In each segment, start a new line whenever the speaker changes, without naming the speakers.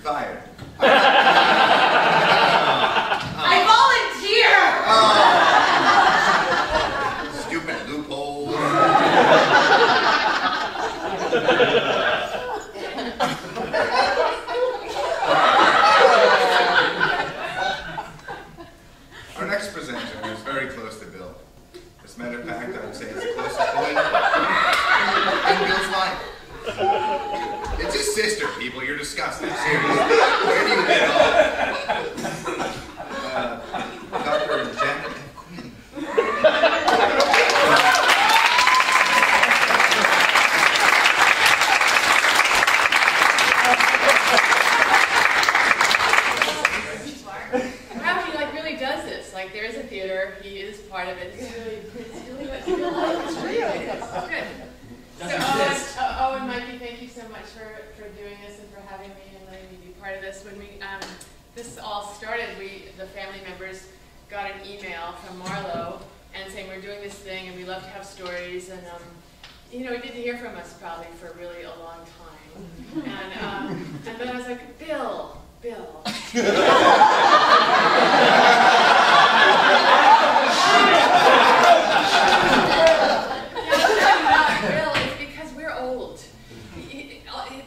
fired.
I volunteer!
Stupid loopholes. Our next presenter is very close to Bill. As a matter of fact, I would say it's the closest point in Bill's life. It's his sister, people. You're disgusting. Seriously. Where do you get off? Dr. Janet and Quinn.
He like really does this. Like there is a theater, he is part of it. It's really what you feel like. It's really good. It's good. So Owen, Mikey, thank you so much for doing this and for having me and letting me be part of this. When we this all started, the family members got an email from Marlo and saying we're doing this thing and we love to have stories, and you know, he didn't hear from us probably for really a long time. And then I was like, Bill.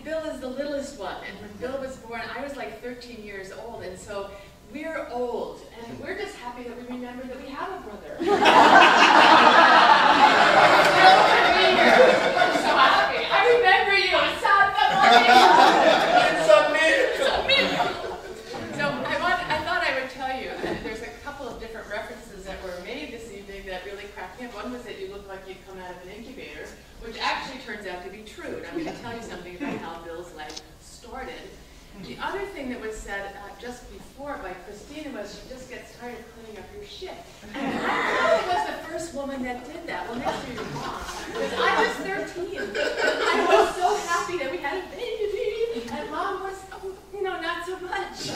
Bill is the littlest one, and when Bill was born, I was like 13 years old, and so we're old, and we're just happy that we remember that we have a brother. We're so happy. I remember you, So I thought I would tell you, there's a couple of different references that were made this evening that really cracked me up. One was that you looked like you'd come out of an incubator, which actually turns out to be true. And I'm going to tell you something about how Bill's life started. The other thing that was said just before by Christina was she just gets tired of cleaning up your shit. And I was the first woman that did that. Well, next to your mom. Because I was 13. And I was so happy that we had a baby. And Mom was, you know, not so much.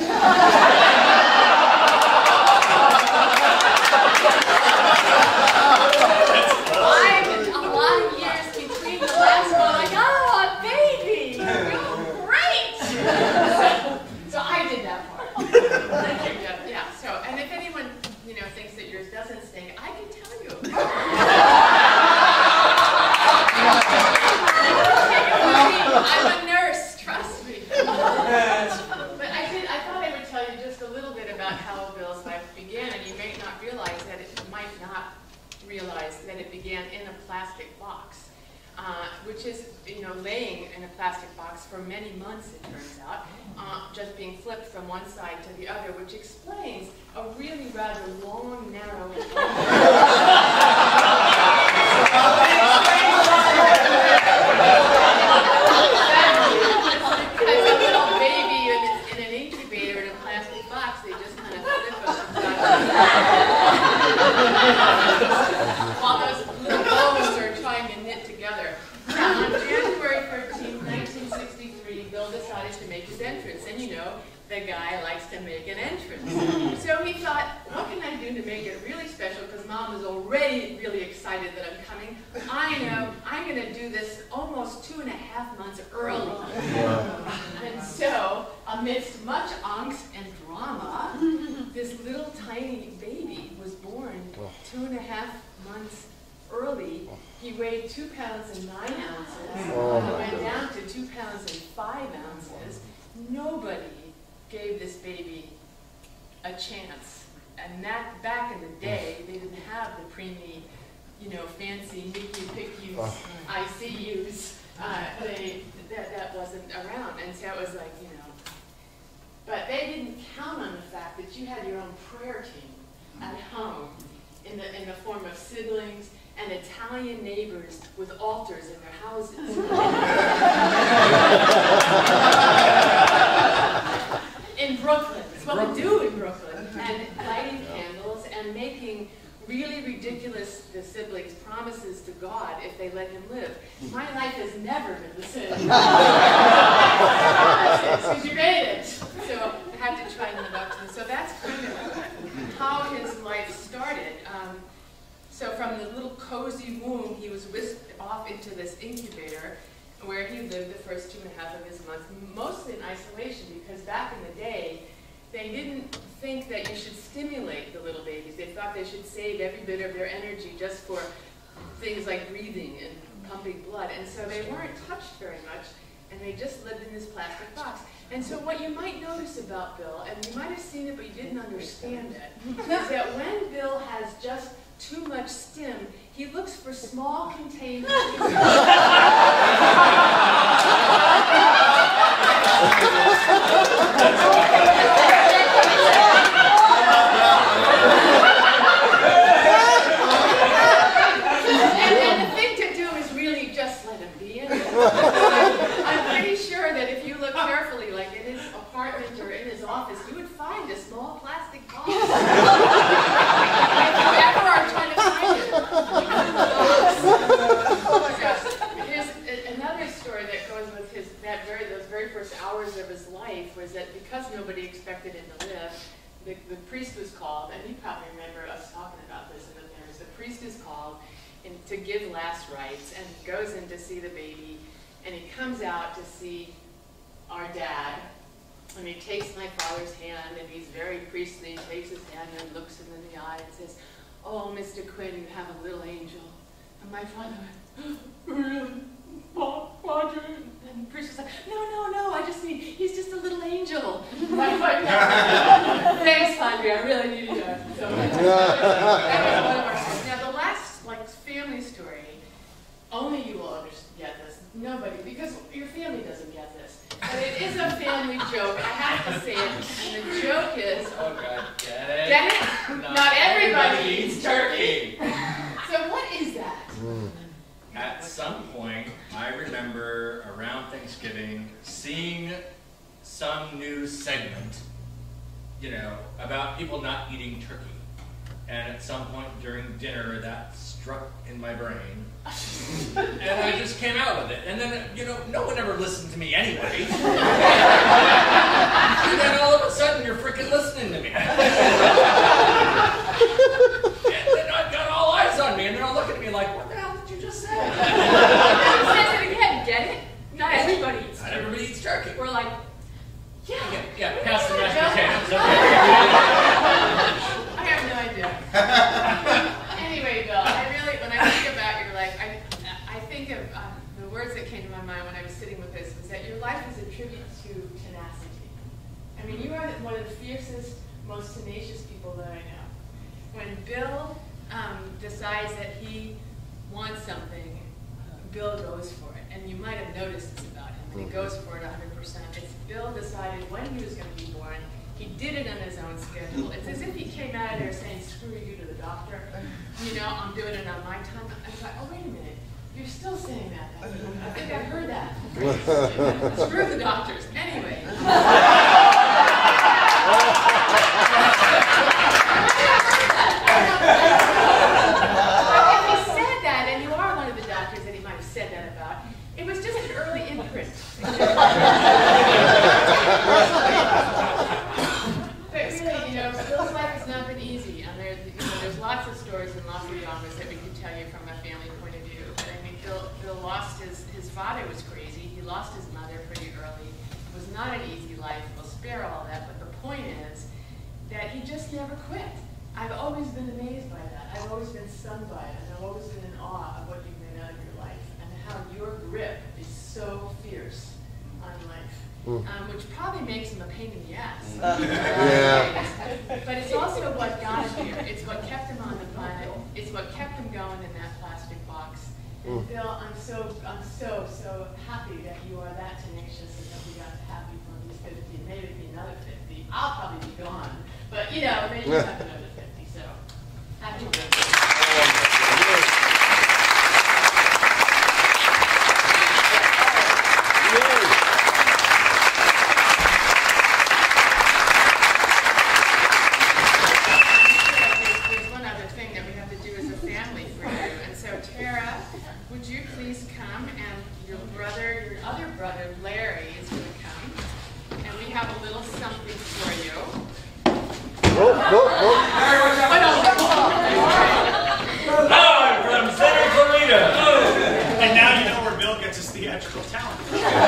I'm a nurse, trust me. But I thought I would tell you just a little bit about how Bill's life began, and you might not realize that it began in a plastic box, which is, you know, laying in a plastic box for many months, it turns out, just being flipped from one side to the other, which explains a really rather long, narrow while those little bones are trying to knit together. Now, on January 13, 1963, Bill decided to make his entrance. And you know, the guy likes to make an entrance. So he thought, what can I do to make it really special? Because Mom is already really excited that I'm coming. I know, I'm going to do this almost 2.5 months early. And so, amidst much angst and drama, this little tiny baby was born 2.5 months early. He weighed 2 pounds and 9 ounces. He went down to 2 pounds and 5 ounces. Nobody gave this baby a chance. And that back in the day, they didn't have the preemie, you know, fancy NICU-PICUs, ICUs. That wasn't around. And so it was like, you know. But they didn't count on the fact that you had your own prayer team at home in the form of siblings and Italian neighbors with altars in their houses. In Brooklyn. It's what we do in Brooklyn. And lighting candles and making really ridiculous, the siblings, promises to God if they let him live. My life has never been the same. Because you made it. So I had to try and live up to this. So that's kind of how his life started. So from the little cozy womb, he was whisked off into this incubator. where he lived the first 2.5 of his months, mostly in isolation, because back in the day, they didn't think that you should stimulate the little babies. They thought they should save every bit of their energy just for things like breathing and pumping blood. And so they weren't touched very much, and they just lived in this plastic box. And so what you might notice about Bill, and you might have seen it but you didn't understand it, is that when Bill has just too much stim, he looks for small contained and the thing to do is really just let him be in it. I'm pretty sure that if you look carefully, like in his apartment or in his office, you would find a small plastic box. If you ever are trying to find it. Here's another story that goes with those very first hours of his life, was that because nobody expected him to live, the priest was called, and you probably remember us talking about this in the dinners. The priest is called to give last rites, and goes in to see the baby, and he comes out to see our dad, and he takes my father's hand, and he's very priestly, takes his hand and looks him in the eye and says, "Oh, Mr. Quinn, you have a little angel." And my father went, "Really? Roger?" And the priest was like, No, I just mean, he's just a little angel." My father, "Thanks, Padre, I really needed that so much." That was one of our stories. Now, the last family story, only you will get this. Nobody, because your family doesn't get this. But it is a family joke. I have to say it. And the joke is,
oh God, get it?
Get it? Not everybody eats turkey. So what is that?
At some point, I remember around Thanksgiving seeing some news segment, about people not eating turkey. And at some point during dinner, that struck in my brain. And I just came out with it. And then, no one ever listened to me anyway. And then all of a sudden, you're freaking listening to me. And then I've got all eyes on me, and they're all looking at me like, "What the hell did you just say?"
He says it again, get it? Not everybody eats turkey.
Not everybody eats turkey.
We're like, yeah.
Pass the mashed potatoes.
I have no idea. Anyway, Bill, when I think about your life, I think of the words that came to my mind when I was sitting with this, was that your life is a tribute to tenacity. I mean, you are one of the fiercest, most tenacious people that I know. When Bill decides that he wants something, Bill goes for it. And you might have noticed this about him. When he goes for it 100%. It's Bill decided when he was going to be born. He did it on his own schedule. It's as if he came out of there saying, "Screw you to the doctor. I'm doing it on my time." I was like, "Oh, wait a minute. You're still saying that. I think I've heard that. Screw the doctors." Anyway. If he said that, and you are one of the doctors that he might have said that about, it was just an early imprint. But really, Bill's life has not been easy, and there's lots of stories and lots of dramas that we could tell you from a family point of view. But I mean, Bill lost his father was crazy. He lost his mother pretty early. It was not an easy life. We'll spare all that. But the point is that he just never quit. I've always been amazed by that. I've always been stunned by it, and I've always been in awe of what you've made out of your life and how your grip is so fierce on life, which probably makes him a pain in the ass. But it's also what got him here. It's what kept him on the planet. It's what kept him going in that plastic box. And Bill, I'm so happy that you are that tenacious and that we got to have you for these 50. Maybe it'd be another 50. I'll probably be gone. But, maybe you have another 50. So, happy birthday. There's one other thing that we have to do as a family for you. And so, Tara, would you please come, and your other brother, Larry, is going to come. And we have a little something for you.
Hi, I'm from Clarita.
And now you know where Bill gets his theatrical talent.
So Carol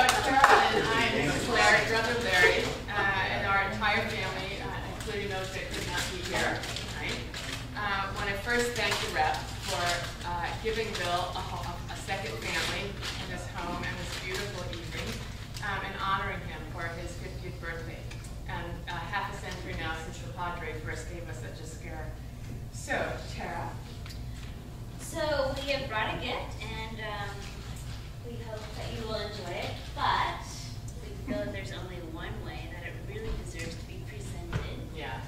and I, this is Larry, brother Larry, and our entire family, including those that could not be here tonight, want to first thank the rep for giving Bill a second family in this home and this beautiful evening, and honoring him for his 50th birthday. And half a century now since the Padre first gave us such a scare. So, Tara.
So we have brought a gift, and we hope that you will enjoy it, but we feel that there's only one way that it really deserves to be presented.
Yeah.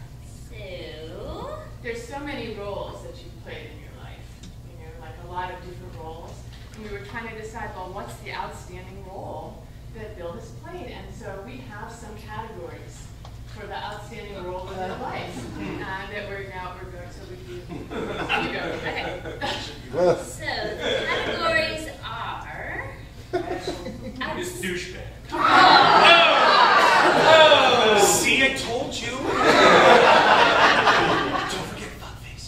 So...
There's so many roles that you've played in your life, you know, like a lot of different roles. And we were trying to decide, well, what's the outstanding role that Bill has played? And so we have some categories for the outstanding role in your life that we're going, so we do. You go, okay.
So the categories are...
This douchebag.
Oh.
See, I told you. Don't forget fuckface.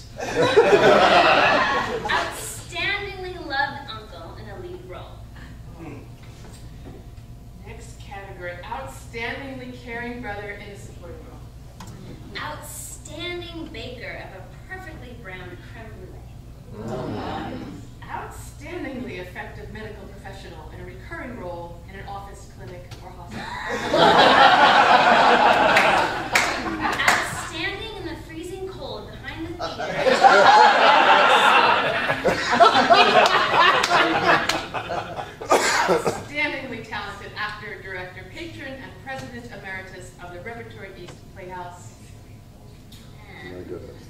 Outstandingly loved uncle in a lead role.
Next category, outstandingly caring brother in a supporting role.
Outstanding baker of a perfectly brown creme brulee.
Outstandingly effective medical professional in a recurring role in an office, clinic, or hospital.
Outstanding in the freezing cold behind the theater.
Outstandingly talented actor, director, patron, and president emeritus of the Repertory East Playhouse.
And
My goodness.